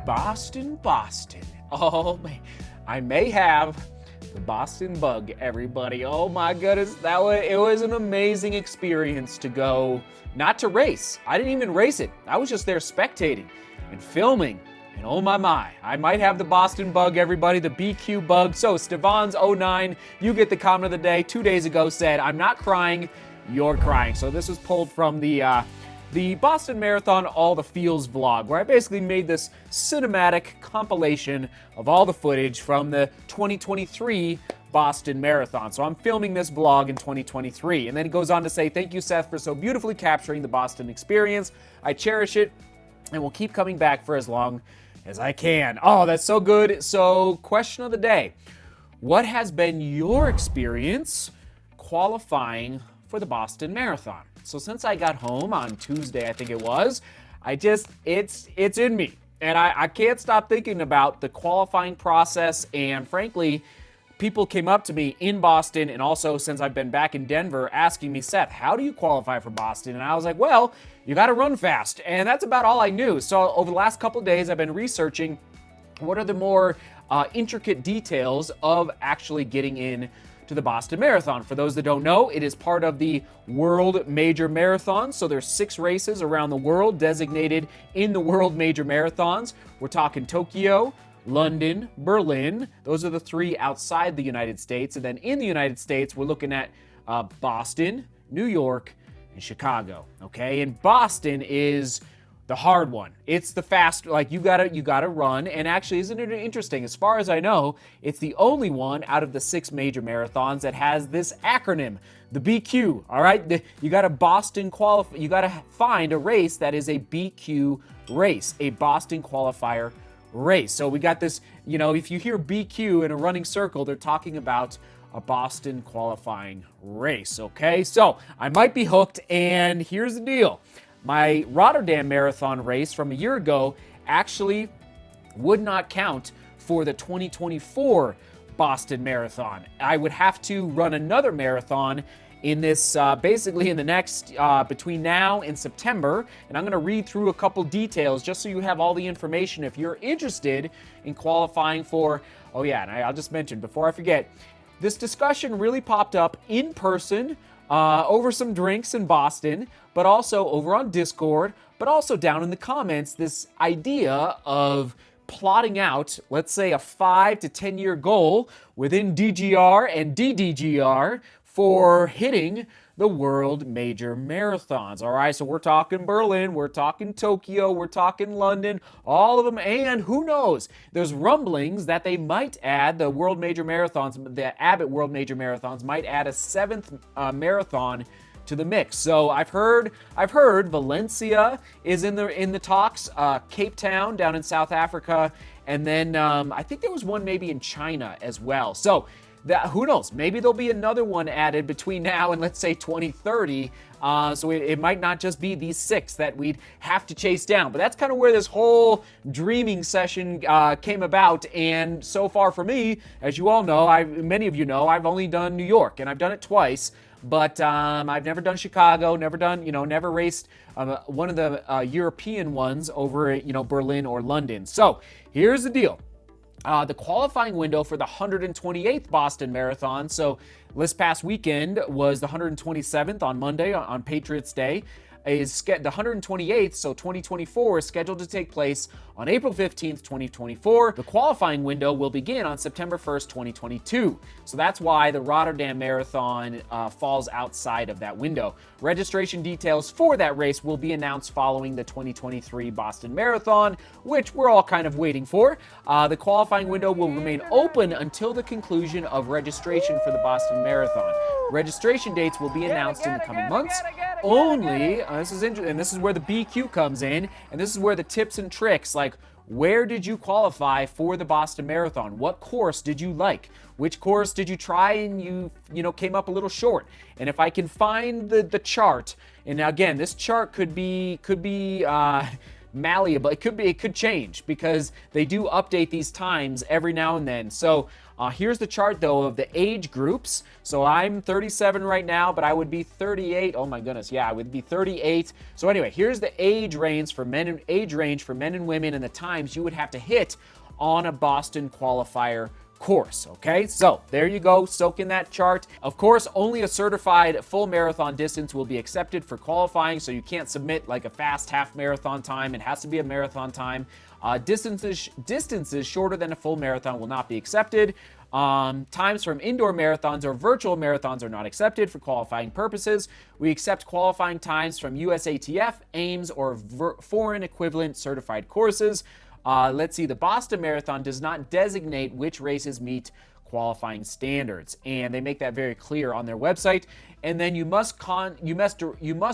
Boston. Oh, man. I may have the Boston bug, everybody. Oh my goodness, it was an amazing experience to go, not to race. I didn't even race it. I was just there spectating and filming. And oh my, I might have the Boston bug, everybody, the BQ bug. So Stevons09, you get the comment of the day, 2 days ago said, I'm not crying, you're crying. So this was pulled from the Boston Marathon All the Feels vlog, where I basically made this cinematic compilation of all the footage from the 2023 Boston Marathon. So I'm filming this vlog in 2023. And then it goes on to say, thank you, Seth, for so beautifully capturing the Boston experience. I cherish it and will keep coming back for as long as I can. Oh, that's so good. So question of the day, what has been your experience qualifying for the Boston Marathon? So since I got home on Tuesday, I think it was, it's in me. And I can't stop thinking about the qualifying process. And frankly, people came up to me in Boston and also since I've been back in Denver asking me, Seth, how do you qualify for Boston? And I was like, well, you got to run fast. And that's about all I knew. So over the last couple of days, I've been researching what are the more intricate details of actually getting in to the Boston Marathon. For those that don't know, it is part of the World Major Marathon. So there's 6 races around the world designated in the World Major Marathons. We're talking Tokyo, London, Berlin. Those are the 3 outside the United States. And then in the United States, we're looking at Boston, New York, and Chicago. Okay, and Boston is the hard one. It's the fast, like you gotta run. And actually, isn't it interesting? As far as I know, it's the only one out of the 6 major marathons that has this acronym, the BQ. All right, you gotta Boston qualify. You gotta find a race that is a BQ race, a Boston qualifier race. So we got this. You know, if you hear BQ in a running circle, they're talking about a Boston qualifying race. Okay, so I might be hooked. And here's the deal. My Rotterdam Marathon race from a year ago actually would not count for the 2024 Boston Marathon. I would have to run another marathon in this, basically in the next, between now and September. And I'm going to read through a couple details just so you have all the information if you're interested in qualifying for, oh yeah, and I'll just mention before I forget, this discussion really popped up in person over some drinks in Boston, but also over on Discord, but also down in the comments, this idea of plotting out, let's say, a 5 to 10 year goal within DGR and DDGR for hitting the World Major Marathons. All right, so we're talking Berlin, we're talking Tokyo, we're talking London, all of them, and who knows? There's rumblings that they might add the World Major Marathons, the Abbott World Major Marathons might add a 7th marathon to the mix. So I've heard Valencia is in the talks, Cape Town down in South Africa, and then I think there was one maybe in China as well. So who knows? Maybe there'll be another one added between now and let's say 2030. So it might not just be these 6 that we'd have to chase down. But that's kind of where this whole dreaming session came about. And so far for me, as you all know, many of you know, I've only done New York and I've done it twice. But I've never done Chicago, never raced one of the European ones over, Berlin or London. So here's the deal. The qualifying window for the 128th Boston Marathon, so this past weekend was the 127th on Monday on Patriots Day, is the 128th, so 2024, is scheduled to take place on April 15th, 2024. The qualifying window will begin on September 1st, 2022. So that's why the Rotterdam Marathon falls outside of that window. Registration details for that race will be announced following the 2023 Boston Marathon, which we're all kind of waiting for. The qualifying window will remain open until the conclusion of registration for the Boston Marathon. Registration dates will be announced in the coming months. Only, this is interesting, and this is where the BQ comes in, and this is where the tips and tricks, like where did you qualify for the Boston Marathon? What course did you like? Which course did you try and you came up a little short? And if I can find the chart, and again, this chart could be malleable. It could change because they do update these times every now and then. So Here's the chart, though, of the age groups. So I'm 37 right now, but I would be 38. Oh my goodness, yeah, I would be 38. So anyway, here's the age range for men and women, and the times you would have to hit on a Boston qualifier course. Okay, so there you go, soak in that chart. Of course, only a certified full marathon distance will be accepted for qualifying, so you can't submit like a fast half marathon time. It has to be a marathon time. Distances shorter than a full marathon will not be accepted. Times from indoor marathons or virtual marathons are not accepted for qualifying purposes. We accept qualifying times from USATF, AIMS, or foreign equivalent certified courses. Let's see, the Boston Marathon does not designate which races meet qualifying standards, and they make that very clear on their website. And then you must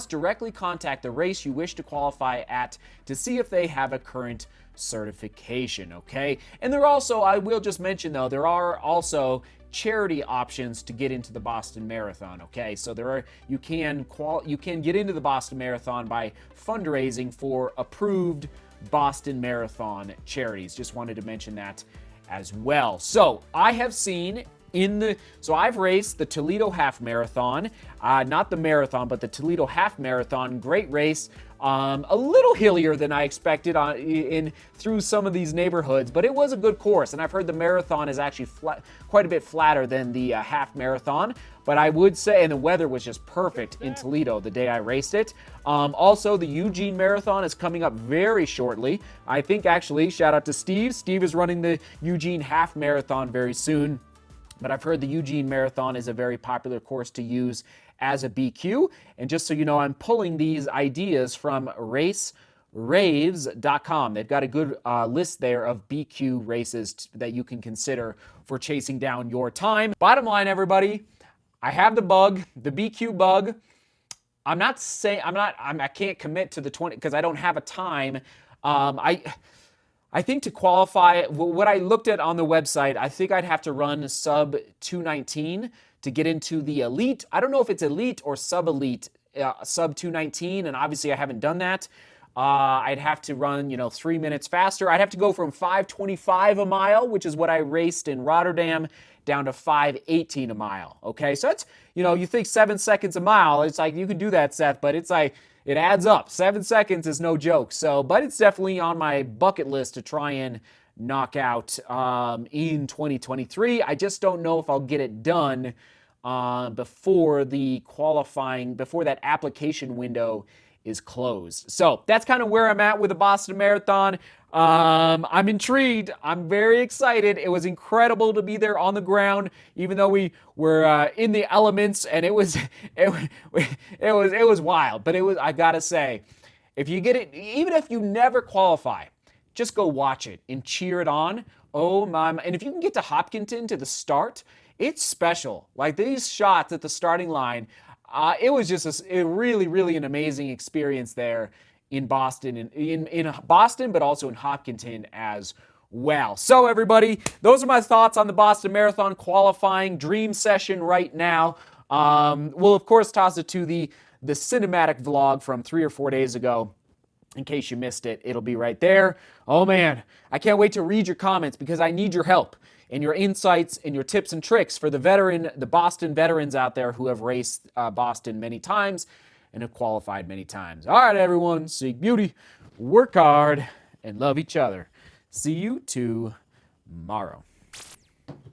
directly contact the race you wish to qualify at to see if they have a current certification, okay? And there also, I will just mention though, there are also charity options to get into the Boston Marathon, okay? So you can get into the Boston Marathon by fundraising for approved Boston Marathon charities. Just wanted to mention that as well. So I have seen I've raced the Toledo Half Marathon, not the marathon, but the Toledo Half Marathon. Great race. A little hillier than I expected through some of these neighborhoods, but it was a good course. And I've heard the marathon is actually quite a bit flatter than the half marathon. But I would say, and the weather was just perfect in Toledo the day I raced it. Also, the Eugene Marathon is coming up very shortly. I think actually, shout out to Steve. Steve is running the Eugene Half Marathon very soon. But I've heard the Eugene Marathon is a very popular course to use as a BQ. And just so you know, I'm pulling these ideas from raceraves.com. They've got a good list there of BQ races that you can consider for chasing down your time. Bottom line, everybody, I have the bug, the BQ bug. I can't commit to the 20 because I don't have a time. I think to qualify, what I looked at on the website, I think I'd have to run sub 219 to get into the elite. I don't know if it's elite or sub elite, sub 219, and obviously I haven't done that. I'd have to run, 3 minutes faster. I'd have to go from 5:25 a mile, which is what I raced in Rotterdam, down to 5:18 a mile. Okay, so that's, you think 7 seconds a mile. It's like you can do that, Seth, but it's like it adds up. 7 seconds is no joke. So, but it's definitely on my bucket list to try and knock out in 2023. I just don't know if I'll get it done before that application window is closed. So that's kind of where I'm at with the Boston Marathon. I'm intrigued. I'm very excited. It was incredible to be there on the ground, even though we were in the elements, and it was wild. But I gotta say, if you get it, even if you never qualify, just go watch it and cheer it on. Oh my! And if you can get to Hopkinton to the start, it's special. Like these shots at the starting line. It was just really, really an amazing experience there in Boston, in Boston, but also in Hopkinton as well. So everybody, those are my thoughts on the Boston Marathon qualifying dream session right now. We'll of course toss it to the cinematic vlog from 3 or 4 days ago. In case you missed it, it'll be right there. Oh man, I can't wait to read your comments because I need your help and your insights and your tips and tricks for the Boston veterans out there who have raced Boston many times and have qualified many times. All right, everyone, seek beauty, work hard, and love each other. See you tomorrow.